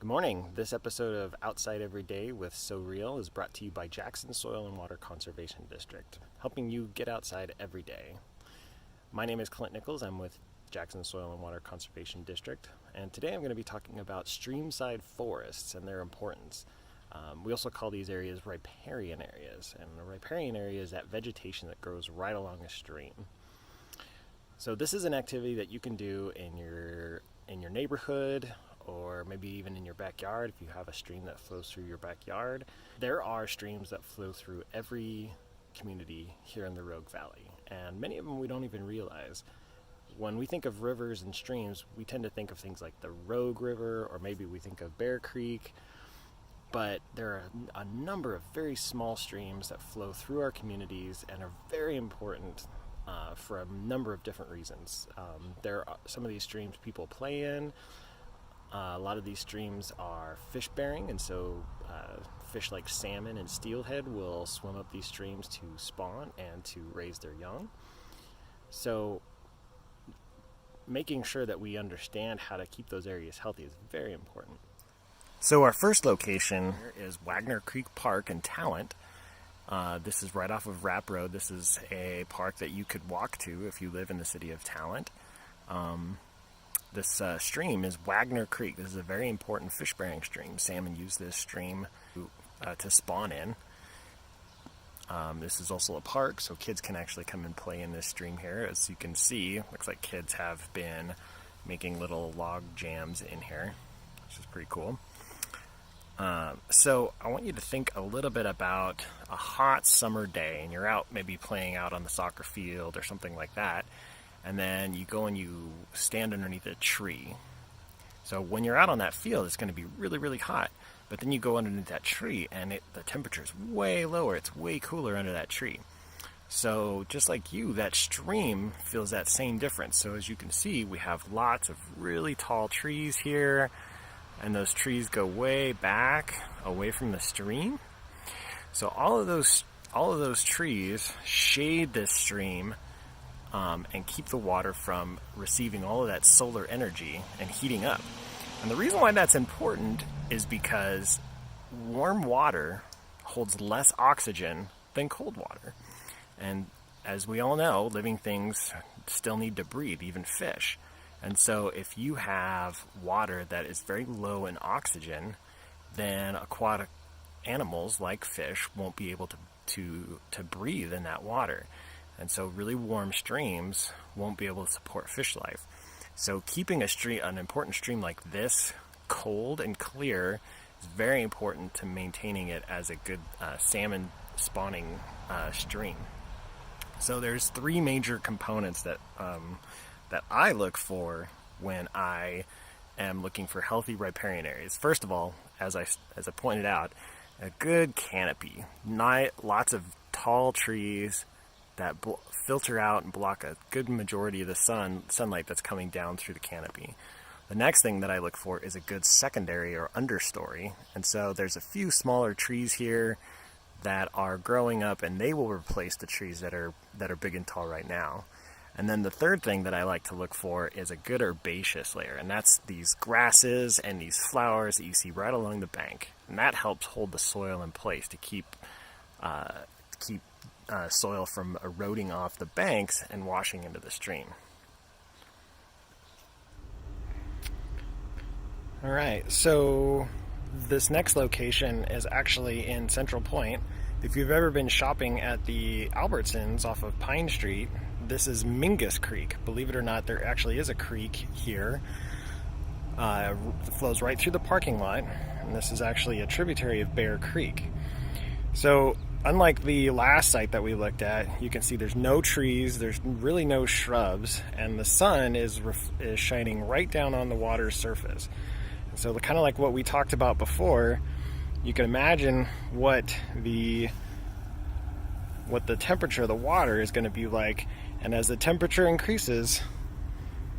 Good morning. This episode of Outside Every Day with SOREEL is brought to you by Jackson Soil and Water Conservation District, helping you get outside every day. My name is Clint Nichols. I'm with Jackson Soil and Water Conservation District, and today I'm going to be talking about streamside forests and their importance. We also call these areas riparian areas, and a riparian area is that vegetation that grows right along a stream. So this is an activity that you can do in your neighborhood, or maybe even in your backyard if you have a stream that flows through your backyard. There are streams that flow through every community here in the Rogue Valley, and many of them we don't even realize. When we think of rivers and streams, we tend to think of things like the Rogue River, or maybe we think of Bear Creek, but there are a number of very small streams that flow through our communities and are very important for a number of different reasons. There are some of these streams people play in. A lot of these streams are fish bearing, and so fish like salmon and steelhead will swim up these streams to spawn and to raise their young. So making sure that we understand how to keep those areas healthy is very important. So our first location is Wagner Creek Park in Talent. This is right off of Rapp Road. This is a park that you could walk to if you live in the city of Talent. This stream is Wagner Creek. This is a very important fish-bearing stream. Salmon use this stream to spawn in. This is also a park, so kids can actually come and play in this stream here. As you can see, looks like kids have been making little log jams in here, which is pretty cool. So I want you to think a little bit about a hot summer day, and you're out maybe playing out on the soccer field or something like that. And then you go and you stand underneath a tree. So when you're out on that field, it's going to be really, really hot. But then you go underneath that tree, and the temperature is way lower. It's way cooler under that tree. So just like you, that stream feels that same difference. So as you can see, we have lots of really tall trees here, and those trees go way back away from the stream. So all of those trees shade this stream. And keep the water from receiving all of that solar energy and heating up. And the reason why that's important is because warm water holds less oxygen than cold water. And as we all know, living things still need to breathe, even fish. And so if you have water that is very low in oxygen, then aquatic animals like fish won't be able to breathe in that water. And so really warm streams won't be able to support fish life. So keeping an important stream like this cold and clear is very important to maintaining it as a good salmon spawning stream. So there's three major components that I look for when I am looking for healthy riparian areas. First of all, as I pointed out, a good canopy, lots of tall trees that filter out and block a good majority of the sunlight that's coming down through the canopy. The next thing that I look for is a good secondary or understory. And so there's a few smaller trees here that are growing up, and they will replace the trees that are big and tall right now. And then the third thing that I like to look for is a good herbaceous layer, and that's these grasses and these flowers that you see right along the bank. And that helps hold the soil in place to keep soil from eroding off the banks and washing into the stream. All right, so this next location is actually in Central Point. If you've ever been shopping at the Albertsons off of Pine Street, this is Mingus Creek. Believe it or not, there actually is a creek here. It flows right through the parking lot, and this is actually a tributary of Bear Creek. So unlike the last site that we looked at, you can see there's no trees, there's really no shrubs, and the sun is shining right down on the water's surface. And so kind of like what we talked about before, you can imagine what the temperature of the water is going to be like, and as the temperature increases,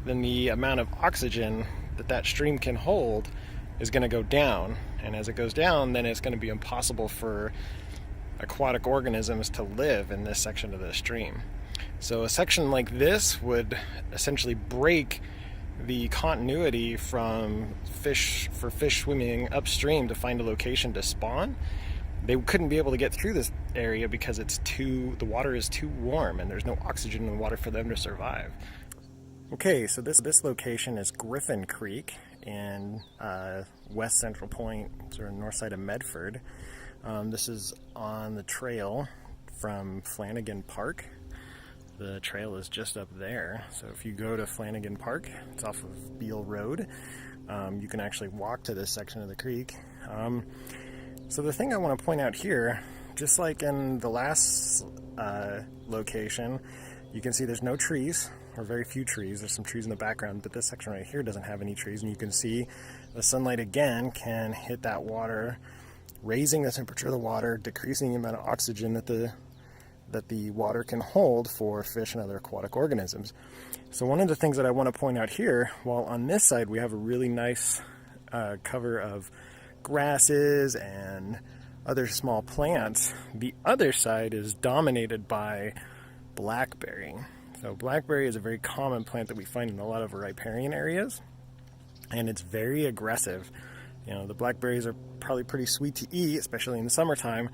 then the amount of oxygen that stream can hold is going to go down, and as it goes down, then it's going to be impossible for aquatic organisms to live in this section of the stream. So a section like this would essentially break the continuity from fish swimming upstream to find a location to spawn, they couldn't be able to get through this area because the water is too warm and there's no oxygen in the water for them to survive. Okay, so this location is Griffin Creek in west central point, sort of north side of Medford. This is on the trail from Flanagan Park. The trail is just up there. So if you go to Flanagan Park, it's off of Beale Road. You can actually walk to this section of the creek. So the thing I want to point out here, just like in the last location, you can see there's no trees, or very few trees. There's some trees in the background, but this section right here doesn't have any trees, and you can see the sunlight again can hit that water, raising the temperature of the water, decreasing the amount of oxygen that the water can hold for fish and other aquatic organisms. So one of the things that I want to point out here, while on this side we have a really nice cover of grasses and other small plants, the other side is dominated by blackberry. So blackberry is a very common plant that we find in a lot of riparian areas, and it's very aggressive. You know, the blackberries are probably pretty sweet to eat, especially in the summertime,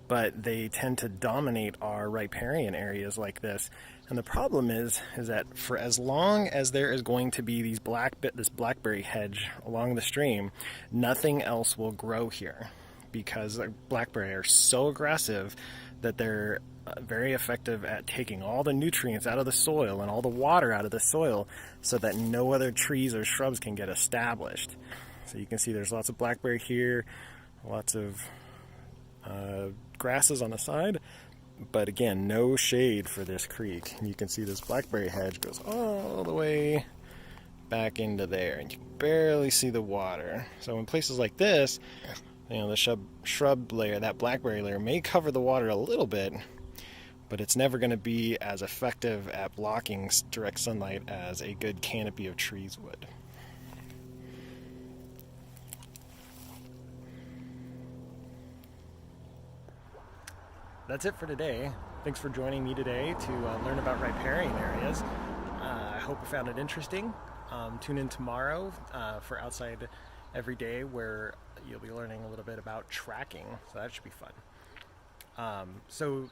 but they tend to dominate our riparian areas like this. And the problem is that for as long as there is going to be this blackberry hedge along the stream, nothing else will grow here, because blackberry are so aggressive that they're very effective at taking all the nutrients out of the soil and all the water out of the soil so that no other trees or shrubs can get established. So you can see there's lots of blackberry here, lots of grasses on the side, but again, no shade for this creek. And you can see this blackberry hedge goes all the way back into there, and you can barely see the water. So in places like this, you know, the shrub layer, that blackberry layer, may cover the water a little bit, but it's never going to be as effective at blocking direct sunlight as a good canopy of trees would. That's it for today. Thanks for joining me today to learn about riparian areas. I hope you found it interesting. Tune in tomorrow for Outside Every Day, where you'll be learning a little bit about tracking, so that should be fun. So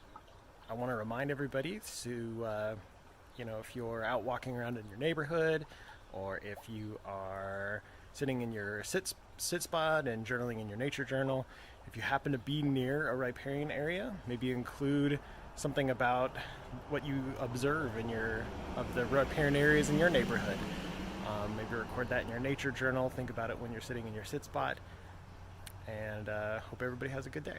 I want to remind everybody to, if you're out walking around in your neighborhood, or if you are sitting in your sit spot and journaling in your nature journal, if you happen to be near a riparian area, maybe include something about what you observe of the riparian areas in your neighborhood. Maybe record that in your nature journal. Think about it when you're sitting in your sit spot. And hope everybody has a good day.